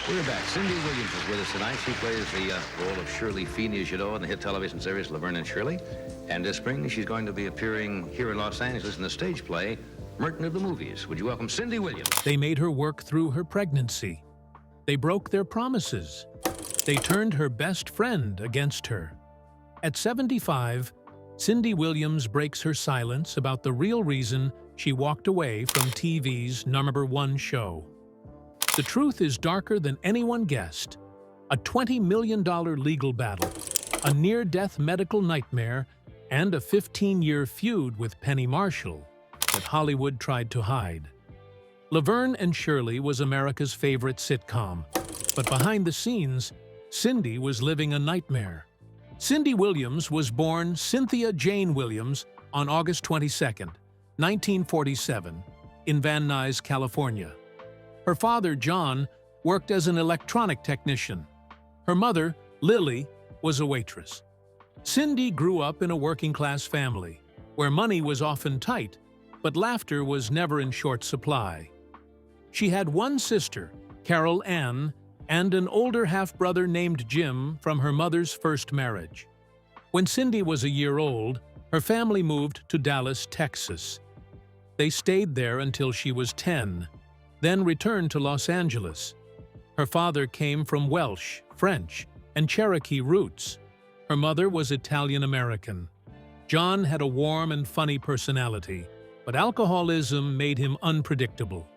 We're back. Cindy Williams is with us tonight. She plays the role of Shirley Feeney, as you know, in the hit television series Laverne and Shirley. And this spring, she's going to be appearing here in Los Angeles in the stage play, Merton of the Movies. Would you welcome Cindy Williams? They made her work through her pregnancy. They broke their promises. They turned her best friend against her. At 75, Cindy Williams breaks her silence about the real reason she walked away from TV's #1 show. The truth is darker than anyone guessed. A $20 million legal battle, a near-death medical nightmare, and a 15-year feud with Penny Marshall that Hollywood tried to hide. Laverne and Shirley was America's favorite sitcom, but behind the scenes, Cindy was living a nightmare. Cindy Williams was born Cynthia Jane Williams on August 22, 1947, in Van Nuys, California. Her father, John, worked as an electronic technician. Her mother, Lily, was a waitress. Cindy grew up in a working-class family, where money was often tight, but laughter was never in short supply. She had one sister, Carol Ann, and an older half-brother named Jim from her mother's first marriage. When Cindy was a year old, her family moved to Dallas, Texas. They stayed there until she was 10, then returned to Los Angeles. Her father came from Welsh, French, and Cherokee roots. Her mother was Italian-American. John had a warm and funny personality, but alcoholism made him unpredictable.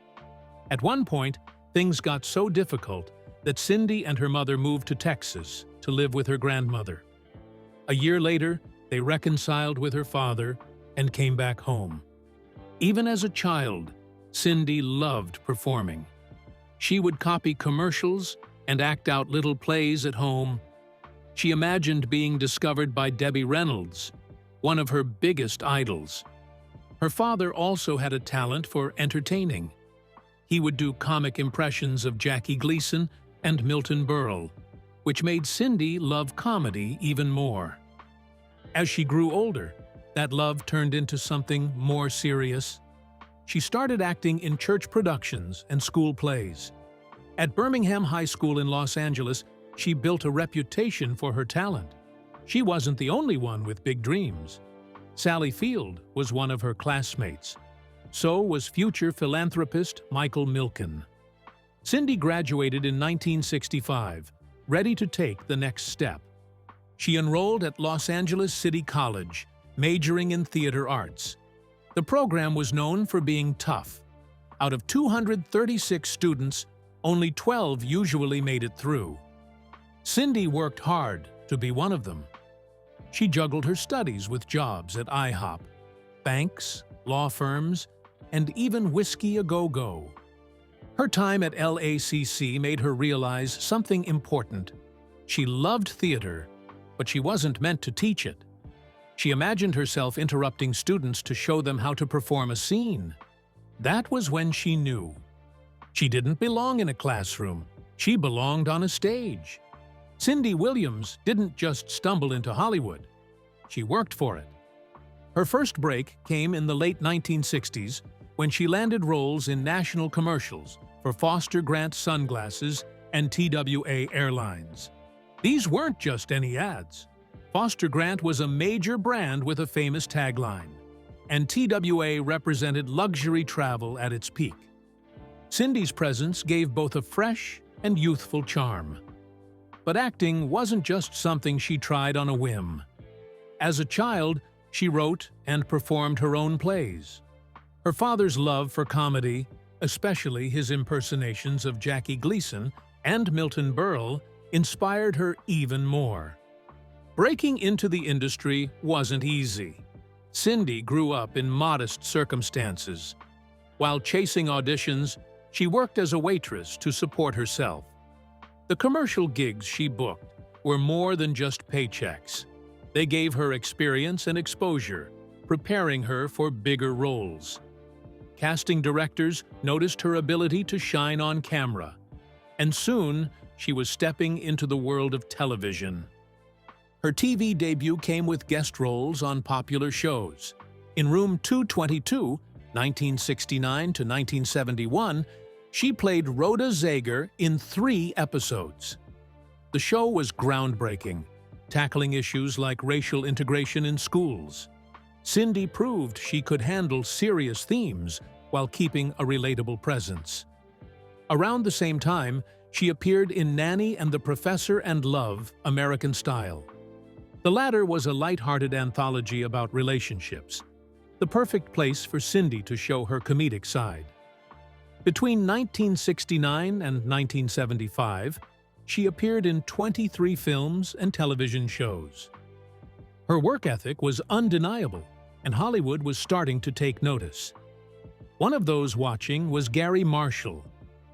At one point, things got so difficult that Cindy and her mother moved to Texas to live with her grandmother. A year later, they reconciled with her father and came back home. Even as a child, Cindy loved performing. She would copy commercials and act out little plays at home. She imagined being discovered by Debbie Reynolds, one of her biggest idols. Her father also had a talent for entertaining. He would do comic impressions of Jackie Gleason and Milton Berle, which made Cindy love comedy even more. As she grew older, that love turned into something more serious. She started acting in church productions and school plays. At Birmingham High School in Los Angeles, she built a reputation for her talent. She wasn't the only one with big dreams. Sally Field was one of her classmates. So was future philanthropist Michael Milken. Cindy graduated in 1965, ready to take the next step. She enrolled at Los Angeles City College, majoring in theater arts. The program was known for being tough. Out of 236 students, only 12 usually made it through. Cindy worked hard to be one of them. She juggled her studies with jobs at IHOP, banks, law firms, and even Whiskey A Go-Go. Her time at LACC made her realize something important. She loved theater, but she wasn't meant to teach it. She imagined herself interrupting students to show them how to perform a scene. That was when she knew. She didn't belong in a classroom. She belonged on a stage. Cindy Williams didn't just stumble into Hollywood. She worked for it. Her first break came in the late 1960s when she landed roles in national commercials for Foster Grant sunglasses and TWA Airlines. These weren't just any ads. Foster Grant was a major brand with a famous tagline, and TWA represented luxury travel at its peak. Cindy's presence gave both a fresh and youthful charm. But acting wasn't just something she tried on a whim. As a child, she wrote and performed her own plays. Her father's love for comedy, especially his impersonations of Jackie Gleason and Milton Berle, inspired her even more. Breaking into the industry wasn't easy. Cindy grew up in modest circumstances. While chasing auditions, she worked as a waitress to support herself. The commercial gigs she booked were more than just paychecks. They gave her experience and exposure, preparing her for bigger roles. Casting directors noticed her ability to shine on camera, and soon she was stepping into the world of television. Her TV debut came with guest roles on popular shows. In Room 222, 1969 to 1971, She played Rhoda Zager in 3 episodes. The show was groundbreaking, tackling issues like racial integration in schools. Cindy proved she could handle serious themes while keeping a relatable presence. Around the same time, she appeared in Nanny and the Professor and Love, American Style. The latter was a light-hearted anthology about relationships, the perfect place for Cindy to show her comedic side. Between 1969 and 1975, she appeared in 23 films and television shows. Her work ethic was undeniable, and Hollywood was starting to take notice. One of those watching was Gary Marshall,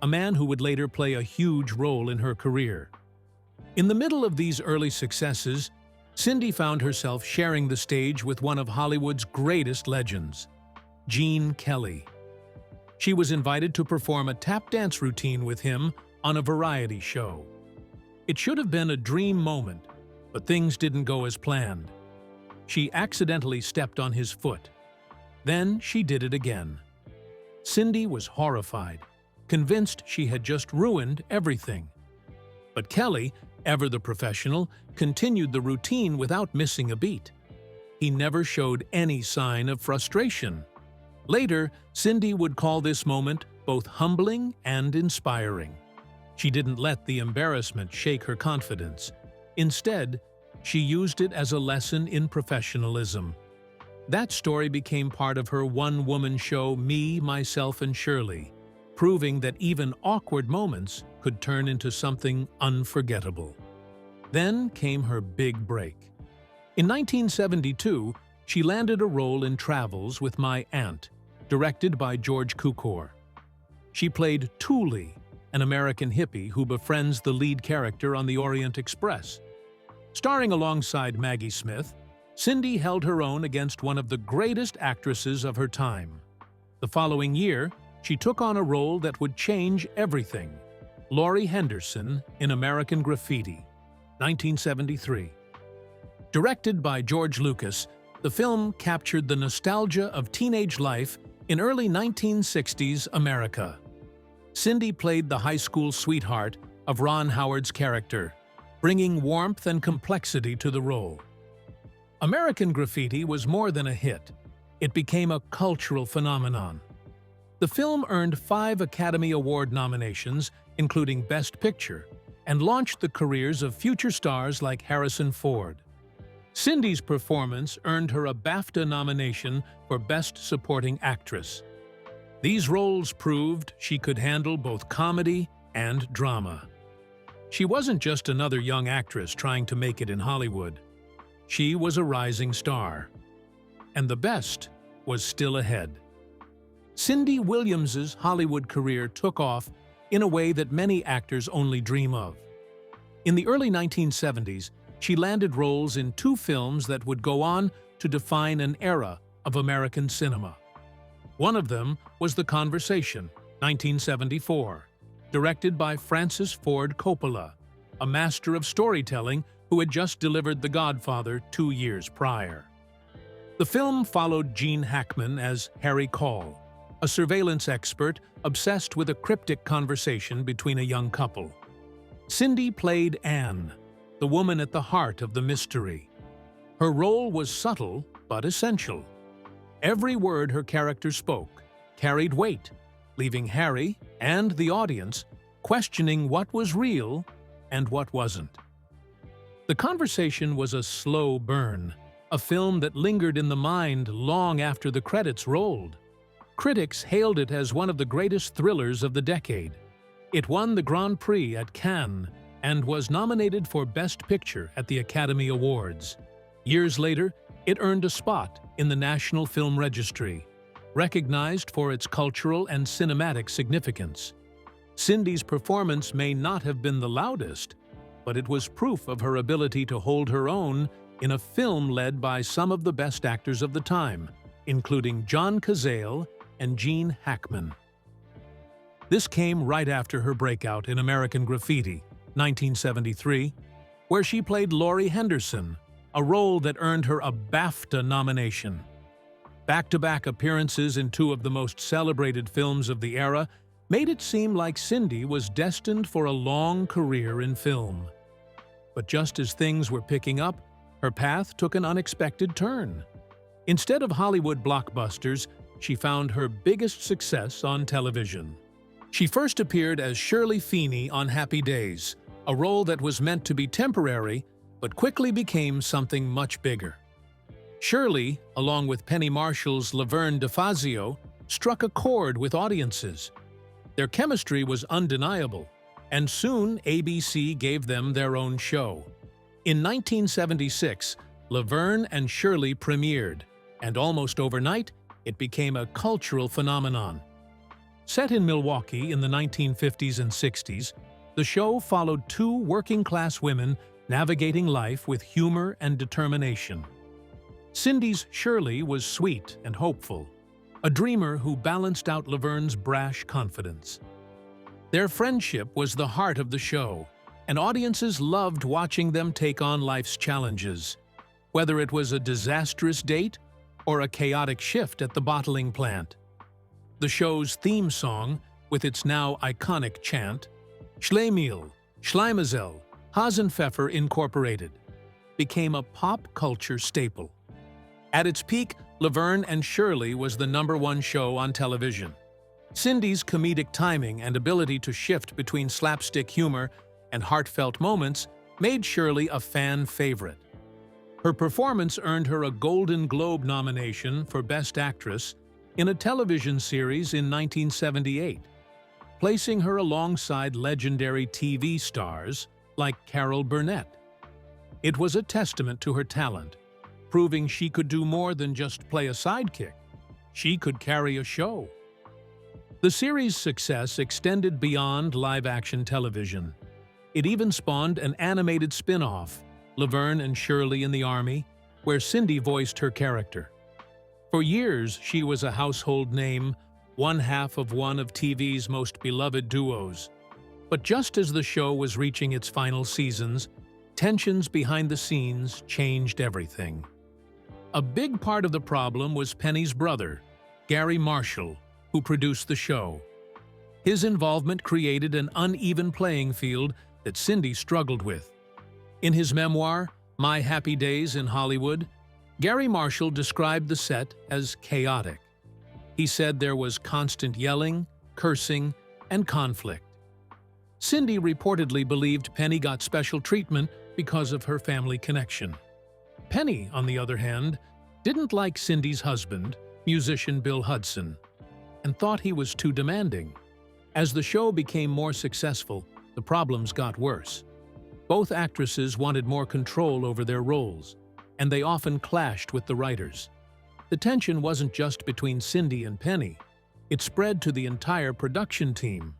a man who would later play a huge role in her career. In the middle of these early successes, Cindy found herself sharing the stage with one of Hollywood's greatest legends, Gene Kelly. She was invited to perform a tap dance routine with him on a variety show. It should have been a dream moment, but things didn't go as planned. She accidentally stepped on his foot. Then she did it again. Cindy was horrified, convinced she had just ruined everything. But Kelly, ever the professional, continued the routine without missing a beat. He never showed any sign of frustration. Later, Cindy would call this moment both humbling and inspiring. She didn't let the embarrassment shake her confidence. Instead, she used it as a lesson in professionalism. That story became part of her one-woman show Me, Myself, and Shirley, proving that even awkward moments could turn into something unforgettable. Then came her big break. In 1972, she landed a role in Travels with My Aunt, directed by George Cukor. She played Thule, an American hippie who befriends the lead character on the Orient Express. Starring alongside Maggie Smith, Cindy held her own against one of the greatest actresses of her time. The following year, she took on a role that would change everything: Laurie Henderson in American Graffiti, 1973. Directed by George Lucas, the film captured the nostalgia of teenage life in early 1960s America. Cindy played the high school sweetheart of Ron Howard's character, bringing warmth and complexity to the role. American Graffiti was more than a hit. It became a cultural phenomenon. The film earned 5 Academy Award nominations, including Best Picture, and launched the careers of future stars like Harrison Ford. Cindy's performance earned her a BAFTA nomination for Best Supporting Actress. These roles proved she could handle both comedy and drama. She wasn't just another young actress trying to make it in Hollywood. She was a rising star. And the best was still ahead. Cindy Williams's Hollywood career took off in a way that many actors only dream of. In the early 1970s, she landed roles in 2 films that would go on to define an era of American cinema. One of them was The Conversation, 1974, directed by Francis Ford Coppola, a master of storytelling who had just delivered The Godfather 2 years prior. The film followed Gene Hackman as Harry Call, a surveillance expert obsessed with a cryptic conversation between a young couple. Cindy played Anne, the woman at the heart of the mystery. Her role was subtle but essential. Every word her character spoke carried weight, leaving Harry and the audience questioning what was real and what wasn't. The Conversation was a slow burn, a film that lingered in the mind long after the credits rolled. Critics hailed it as one of the greatest thrillers of the decade. It won the Grand Prix at Cannes and was nominated for Best Picture at the Academy Awards. Years later, it earned a spot in the National Film Registry, recognized for its cultural and cinematic significance. Cindy's performance may not have been the loudest, but it was proof of her ability to hold her own in a film led by some of the best actors of the time, including John Cazale and Gene Hackman. This came right after her breakout in American Graffiti, 1973, where she played Laurie Henderson, a role that earned her a BAFTA nomination. Back-to-back appearances in 2 of the most celebrated films of the era made it seem like Cindy was destined for a long career in film. But just as things were picking up, her path took an unexpected turn. Instead of Hollywood blockbusters, she found her biggest success on television. She first appeared as Shirley Feeney on Happy Days, a role that was meant to be temporary but quickly became something much bigger. Shirley, along with Penny Marshall's Laverne DeFazio, struck a chord with audiences. Their chemistry was undeniable, and soon ABC gave them their own show. In 1976, Laverne and Shirley premiered, and almost overnight, it became a cultural phenomenon. Set in Milwaukee in the 1950s and 60s, the show followed two working-class women navigating life with humor and determination. Cindy's Shirley was sweet and hopeful, a dreamer who balanced out Laverne's brash confidence. Their friendship was the heart of the show, and audiences loved watching them take on life's challenges, whether it was a disastrous date or a chaotic shift at the bottling plant. The show's theme song, with its now iconic chant, Schleimiel, Schleimazel, Hasenpfeffer Incorporated, became a pop culture staple. At its peak, Laverne and Shirley was the #1 show on television. Cindy's comedic timing and ability to shift between slapstick humor and heartfelt moments made Shirley a fan favorite. Her performance earned her a Golden Globe nomination for Best Actress in a television series in 1978, placing her alongside legendary TV stars like Carol Burnett. It was a testament to her talent, proving she could do more than just play a sidekick. She could carry a show. The series' success extended beyond live-action television. It even spawned an animated spin-off, Laverne and Shirley in the Army, where Cindy voiced her character. For years, she was a household name, one half of one of TV's most beloved duos. But just as the show was reaching its final seasons, tensions behind the scenes changed everything. A big part of the problem was Penny's brother, Gary Marshall, who produced the show. His involvement created an uneven playing field that Cindy struggled with. In his memoir, My Happy Days in Hollywood, Gary Marshall described the set as chaotic. He said there was constant yelling, cursing, and conflict. Cindy reportedly believed Penny got special treatment because of her family connection. Penny, on the other hand, didn't like Cindy's husband, musician Bill Hudson, and thought he was too demanding. As the show became more successful, the problems got worse. Both actresses wanted more control over their roles, and they often clashed with the writers. The tension wasn't just between Cindy and Penny. It spread to the entire production team.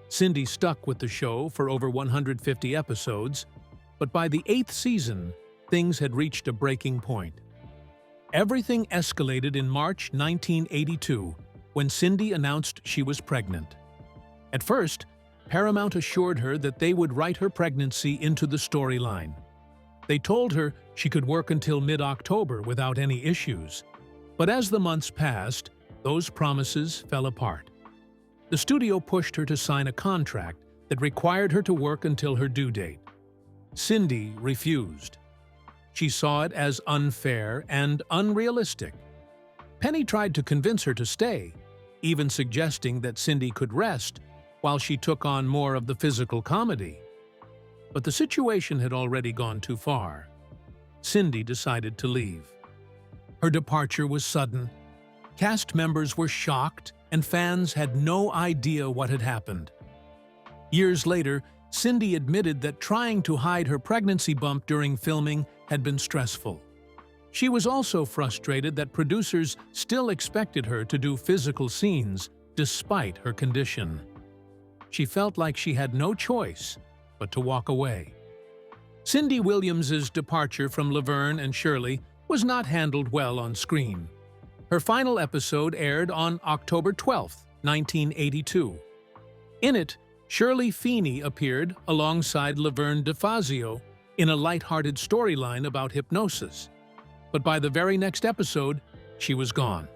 Cindy stuck with the show for over 150 episodes, but by the 8th season, things had reached a breaking point. Everything escalated in March 1982, when Cindy announced she was pregnant. At first, Paramount assured her that they would write her pregnancy into the storyline. They told her she could work until mid-October without any issues. But as the months passed, those promises fell apart. The studio pushed her to sign a contract that required her to work until her due date. Cindy refused. She saw it as unfair and unrealistic. Penny tried to convince her to stay, even suggesting that Cindy could rest while she took on more of the physical comedy. But the situation had already gone too far. Cindy decided to leave. Her departure was sudden. Cast members were shocked, and fans had no idea what had happened. Years later, Cindy admitted that trying to hide her pregnancy bump during filming had been stressful. She was also frustrated that producers still expected her to do physical scenes despite her condition. She felt like she had no choice but to walk away. Cindy Williams's departure from Laverne and Shirley was not handled well on screen. Her final episode aired on October 12, 1982. In it, Shirley Feeney appeared alongside Laverne DeFazio in a lighthearted storyline about hypnosis. But by the very next episode, she was gone.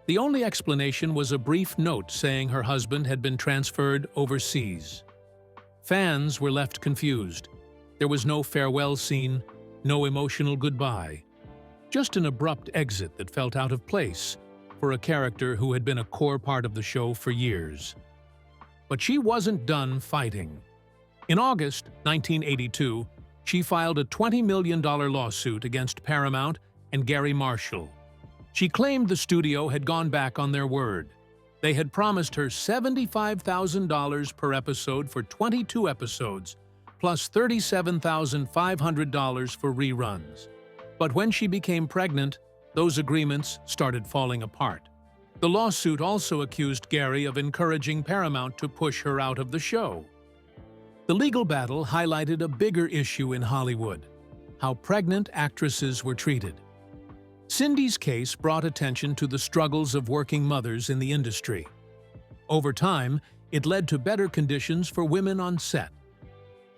The only explanation was a brief note saying her husband had been transferred overseas. Fans were left confused. There was no farewell scene, no emotional goodbye. Just an abrupt exit that felt out of place for a character who had been a core part of the show for years. But she wasn't done fighting. In August 1982, she filed a $20 million lawsuit against Paramount and Gary Marshall. She claimed the studio had gone back on their word. They had promised her $75,000 per episode for 22 episodes, plus $37,500 for reruns. But when she became pregnant, those agreements started falling apart. The lawsuit also accused Gary of encouraging Paramount to push her out of the show. The legal battle highlighted a bigger issue in Hollywood: how pregnant actresses were treated. Cindy's case brought attention to the struggles of working mothers in the industry. Over time, it led to better conditions for women on set.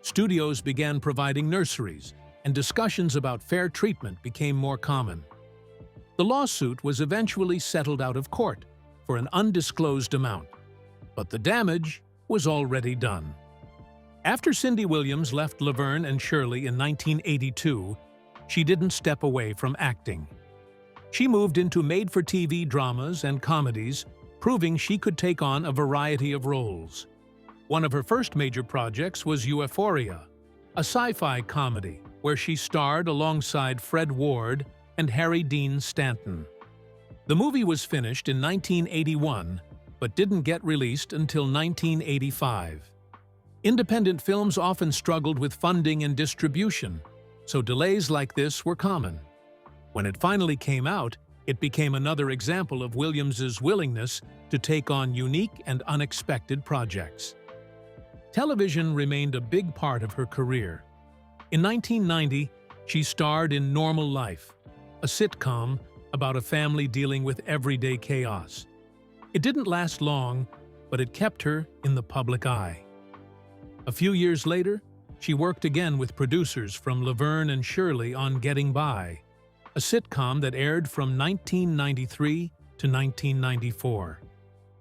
Studios began providing nurseries, and discussions about fair treatment became more common. The lawsuit was eventually settled out of court for an undisclosed amount, but the damage was already done. After Cindy Williams left Laverne and Shirley in 1982, she didn't step away from acting. She moved into made-for-TV dramas and comedies, proving she could take on a variety of roles. One of her first major projects was Euphoria, a sci-fi comedy where she starred alongside Fred Ward and Harry Dean Stanton. The movie was finished in 1981, but didn't get released until 1985. Independent films often struggled with funding and distribution, so delays like this were common. When it finally came out, it became another example of Williams's willingness to take on unique and unexpected projects. Television remained a big part of her career. In 1990, she starred in Normal Life, a sitcom about a family dealing with everyday chaos. It didn't last long, but it kept her in the public eye. A few years later, she worked again with producers from Laverne and Shirley on Getting By, a sitcom that aired from 1993 to 1994.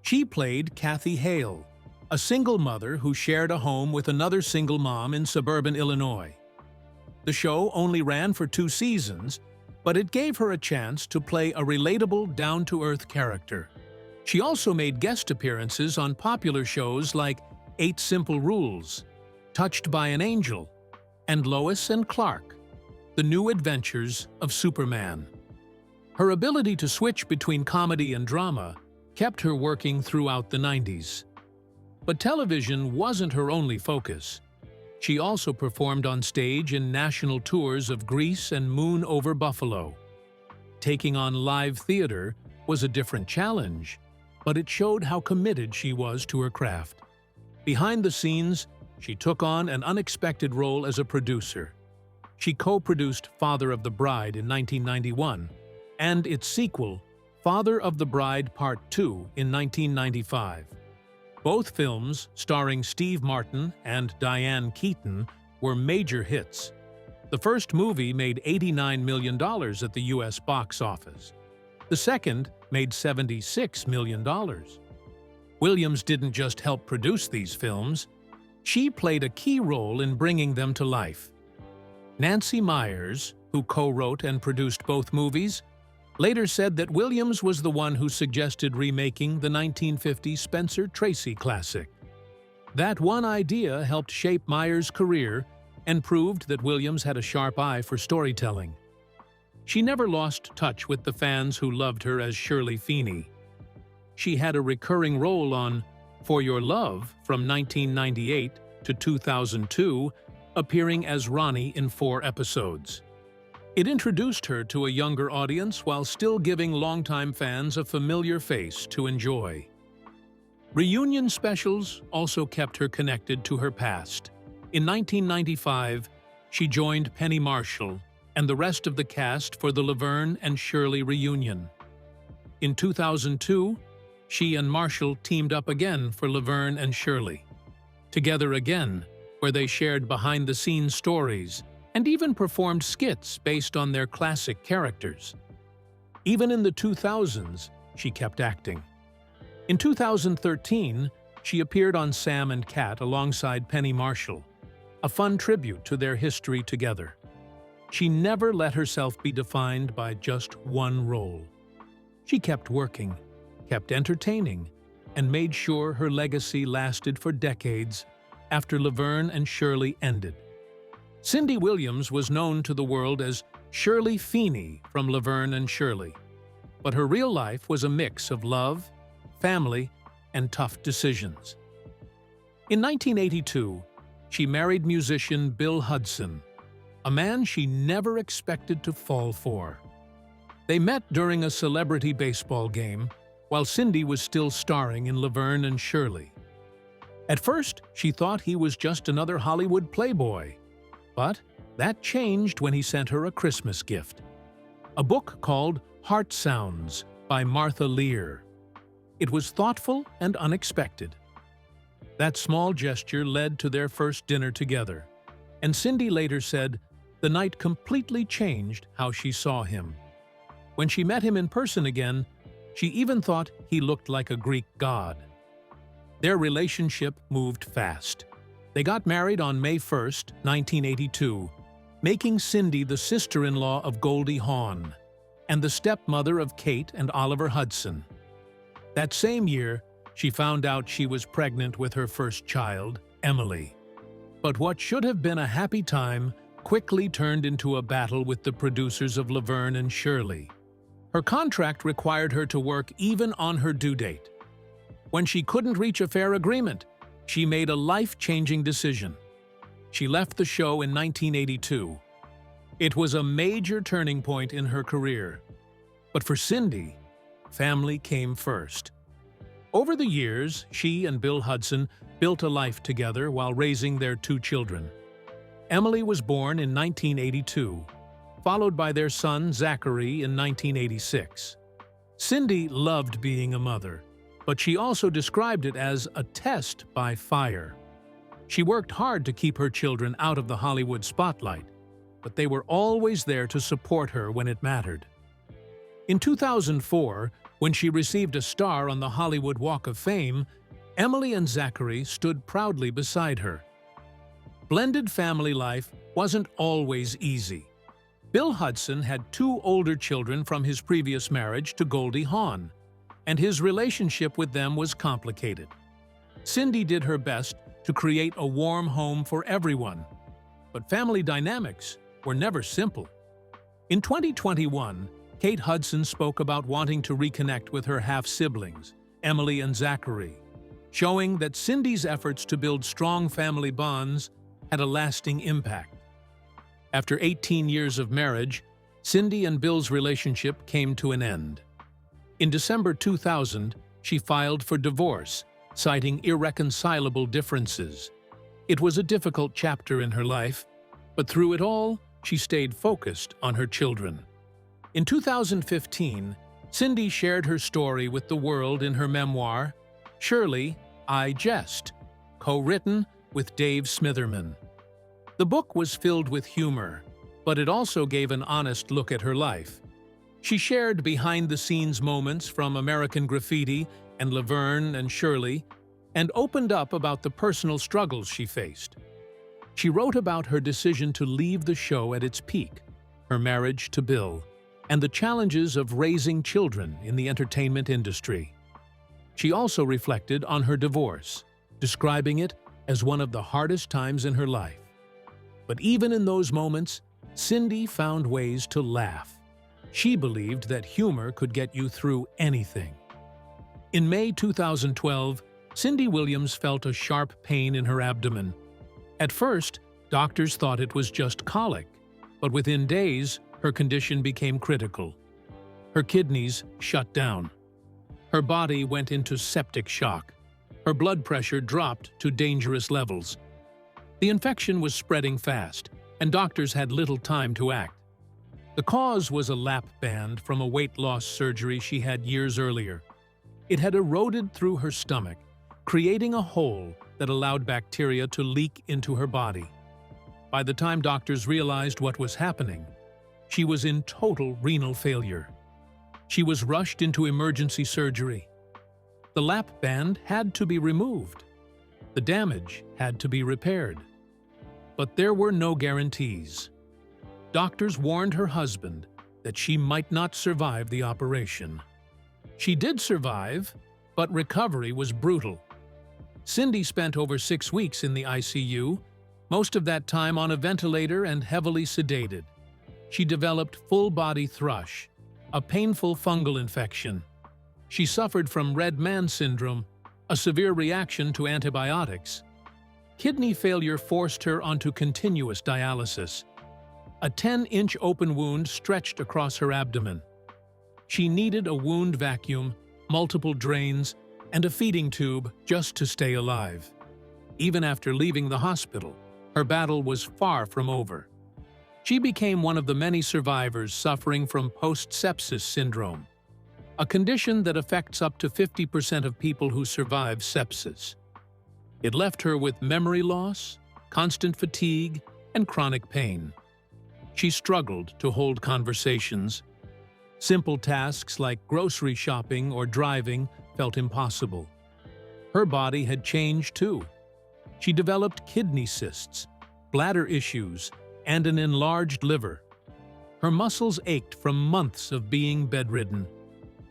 She played Kathy Hale, a single mother who shared a home with another single mom in suburban Illinois. The show only ran for 2 seasons, but it gave her a chance to play a relatable, down-to-earth character. She also made guest appearances on popular shows like 8 Simple Rules, Touched by an Angel, and Lois and Clark: The New Adventures of Superman. Her ability to switch between comedy and drama kept her working throughout the 90s. But television wasn't her only focus. She also performed on stage in national tours of Grease and Moon Over Buffalo. Taking on live theater was a different challenge, but it showed how committed she was to her craft. Behind the scenes, she took on an unexpected role as a producer. She co-produced Father of the Bride in 1991 and its sequel, Father of the Bride Part 2, in 1995. Both films, starring Steve Martin and Diane Keaton, were major hits. The first movie made $89 million at the U.S. box office. The second made $76 million. Williams didn't just help produce these films, she played a key role in bringing them to life. Nancy Meyers, who co-wrote and produced both movies, later said that Williams was the one who suggested remaking the 1950 Spencer Tracy classic. That one idea helped shape Meyers' career and proved that Williams had a sharp eye for storytelling. She never lost touch with the fans who loved her as Shirley Feeney. She had a recurring role on For Your Love from 1998 to 2002, appearing as Ronnie in 4 episodes. It introduced her to a younger audience while still giving longtime fans a familiar face to enjoy. Reunion specials also kept her connected to her past. In 1995, she joined Penny Marshall and the rest of the cast for the Laverne and Shirley reunion. In 2002, she and Marshall teamed up again for Laverne and Shirley. Together again, where they shared behind-the-scenes stories and even performed skits based on their classic characters. Even in the 2000s, she kept acting. In 2013, she appeared on Sam and Cat alongside Penny Marshall, a fun tribute to their history together. She never let herself be defined by just one role. She kept working, kept entertaining, and made sure her legacy lasted for decades after Laverne and Shirley ended. Cindy Williams was known to the world as Shirley Feeney from Laverne and Shirley, but her real life was a mix of love, family, and tough decisions. In 1982, she married musician Bill Hudson, a man she never expected to fall for. They met during a celebrity baseball game while Cindy was still starring in Laverne and Shirley. At first, she thought he was just another Hollywood playboy, but that changed when he sent her a Christmas gift, a book called Heart Sounds by Martha Lear. It was thoughtful and unexpected. That small gesture led to their first dinner together, and Cindy later said the night completely changed how she saw him. When she met him in person again, she even thought he looked like a Greek god. Their relationship moved fast. They got married on May 1, 1982, making Cindy the sister-in-law of Goldie Hawn and the stepmother of Kate and Oliver Hudson. That same year, she found out she was pregnant with her first child, Emily. But what should have been a happy time quickly turned into a battle with the producers of Laverne and Shirley. Her contract required her to work even on her due date. When she couldn't reach a fair agreement, she made a life-changing decision. She left the show in 1982. It was a major turning point in her career. But for Cindy, family came first. Over the years, she and Bill Hudson built a life together while raising their two children. Emily was born in 1982, followed by their son Zachary in 1986. Cindy loved being a mother, but she also described it as a test by fire. She worked hard to keep her children out of the Hollywood spotlight, but they were always there to support her when it mattered. In 2004, when she received a star on the Hollywood Walk of Fame, Emily and Zachary stood proudly beside her. Blended family life wasn't always easy. Bill Hudson had two older children from his previous marriage to Goldie Hawn, and his relationship with them was complicated. Cindy did her best to create a warm home for everyone, but family dynamics were never simple. In 2021, Kate Hudson spoke about wanting to reconnect with her half-siblings, Emily and Zachary, showing that Cindy's efforts to build strong family bonds had a lasting impact. After 18 years of marriage, Cindy and Bill's relationship came to an end. In December 2000, she filed for divorce, citing irreconcilable differences. It was a difficult chapter in her life, but through it all, she stayed focused on her children. In 2015, Cindy shared her story with the world in her memoir, Shirley, I Jest, co-written with Dave Smitherman. The book was filled with humor, but it also gave an honest look at her life. She shared behind-the-scenes moments from American Graffiti and Laverne and Shirley, and opened up about the personal struggles she faced. She wrote about her decision to leave the show at its peak, her marriage to Bill, and the challenges of raising children in the entertainment industry. She also reflected on her divorce, describing it as one of the hardest times in her life. But even in those moments, Cindy found ways to laugh. She believed that humor could get you through anything. In May 2012, Cindy Williams felt a sharp pain in her abdomen. At first, doctors thought it was just colic, but within days, her condition became critical. Her kidneys shut down. Her body went into septic shock. Her blood pressure dropped to dangerous levels. The infection was spreading fast, and doctors had little time to act. The cause was a lap band from a weight loss surgery she had years earlier. It had eroded through her stomach, creating a hole that allowed bacteria to leak into her body. By the time doctors realized what was happening, she was in total renal failure. She was rushed into emergency surgery. The lap band had to be removed. The damage had to be repaired. But there were no guarantees. Doctors warned her husband that she might not survive the operation. She did survive, but recovery was brutal. Cindy spent over 6 weeks in the ICU, most of that time on a ventilator and heavily sedated. She developed full-body thrush, a painful fungal infection. She suffered from red man syndrome, a severe reaction to antibiotics. Kidney failure forced her onto continuous dialysis. A 10-inch open wound stretched across her abdomen. She needed a wound vacuum, multiple drains, and a feeding tube just to stay alive. Even after leaving the hospital, her battle was far from over. She became one of the many survivors suffering from post-sepsis syndrome, a condition that affects up to 50% of people who survive sepsis. It left her with memory loss, constant fatigue, and chronic pain. She struggled to hold conversations. Simple tasks like grocery shopping or driving felt impossible. Her body had changed too. She developed kidney cysts, bladder issues, and an enlarged liver. Her muscles ached from months of being bedridden.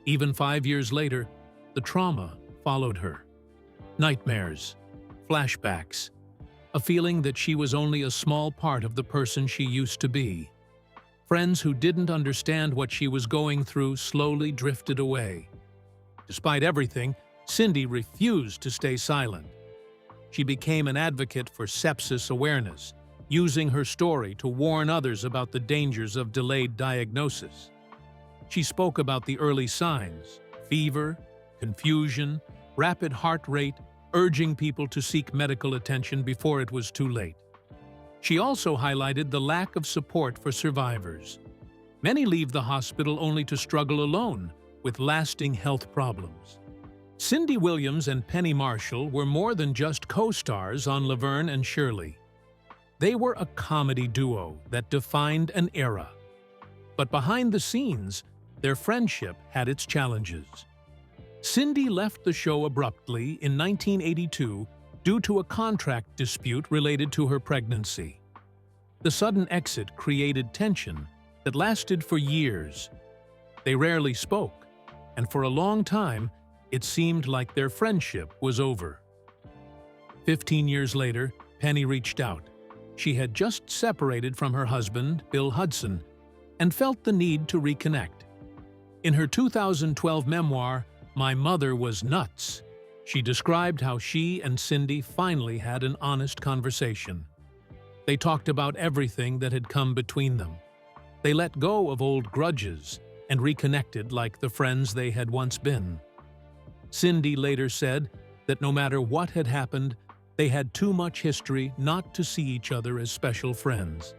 Even 5 years later, the trauma followed her. Nightmares, flashbacks, a feeling that she was only a small part of the person she used to be. Friends who didn't understand what she was going through slowly drifted away. Despite everything, Cindy refused to stay silent. She became an advocate for sepsis awareness, using her story to warn others about the dangers of delayed diagnosis. She spoke about the early signs: fever, confusion, rapid heart rate, urging people to seek medical attention before it was too late. She also highlighted the lack of support for survivors. Many leave the hospital only to struggle alone with lasting health problems. Cindy Williams and Penny Marshall were more than just co-stars on Laverne and Shirley. They were a comedy duo that defined an era. But behind the scenes, their friendship had its challenges. Cindy left the show abruptly in 1982 due to a contract dispute related to her pregnancy. The sudden exit created tension that lasted for years. They rarely spoke, and for a long time, it seemed like their friendship was over. 15 years later, Penny reached out. She had just separated from her husband, Bill Hudson, and felt the need to reconnect. In her 2012 memoir, My Mother Was Nuts, she described how she and Cindy finally had an honest conversation. They talked about everything that had come between them. They let go of old grudges and reconnected like the friends they had once been. Cindy later said that no matter what had happened, they had too much history not to see each other as special friends.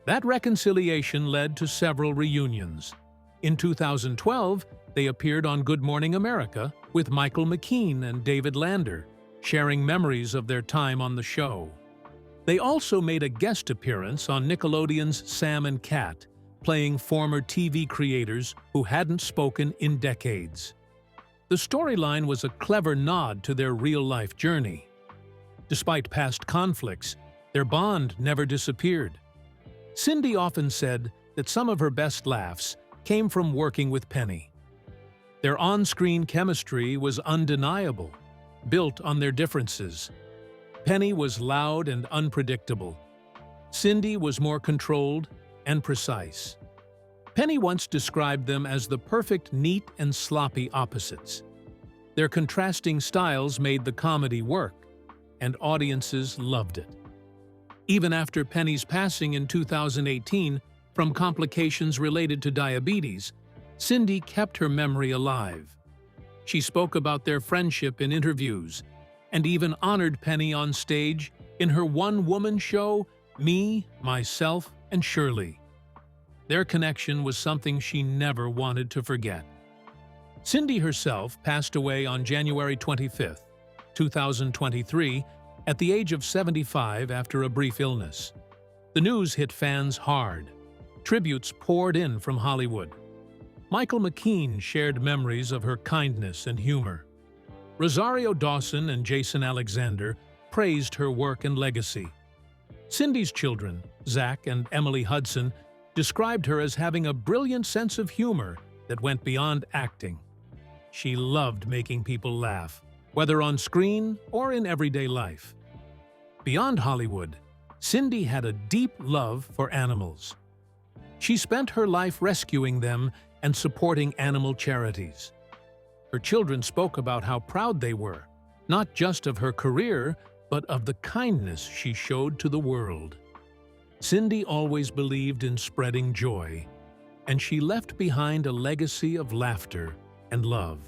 That reconciliation led to several reunions. In 2012, they appeared on Good Morning America with Michael McKean and David Lander, sharing memories of their time on the show. They also made a guest appearance on Nickelodeon's Sam and Cat, playing former TV creators who hadn't spoken in decades. The storyline was a clever nod to their real-life journey. Despite past conflicts, their bond never disappeared. Cindy often said that some of her best laughs came from working with Penny. Their on-screen chemistry was undeniable, built on their differences. Penny was loud and unpredictable. Cindy was more controlled and precise. Penny once described them as the perfect neat and sloppy opposites. Their contrasting styles made the comedy work, and audiences loved it. Even after Penny's passing in 2018 from complications related to diabetes, Cindy kept her memory alive. She spoke about their friendship in interviews and even honored Penny on stage in her one-woman show, Me, Myself, and Shirley. Their connection was something she never wanted to forget. Cindy herself passed away on January 25, 2023, at the age of 75 after a brief illness. The news hit fans hard. Tributes poured in from Hollywood. Michael McKean shared memories of her kindness and humor. Rosario Dawson and Jason Alexander praised her work and legacy. Cindy's children, Zach and Emily Hudson, described her as having a brilliant sense of humor that went beyond acting. She loved making people laugh, whether on screen or in everyday life. Beyond Hollywood, Cindy had a deep love for animals. She spent her life rescuing them and supporting animal charities. Her children spoke about how proud they were, not just of her career, but of the kindness she showed to the world. Cindy always believed in spreading joy, and she left behind a legacy of laughter and love.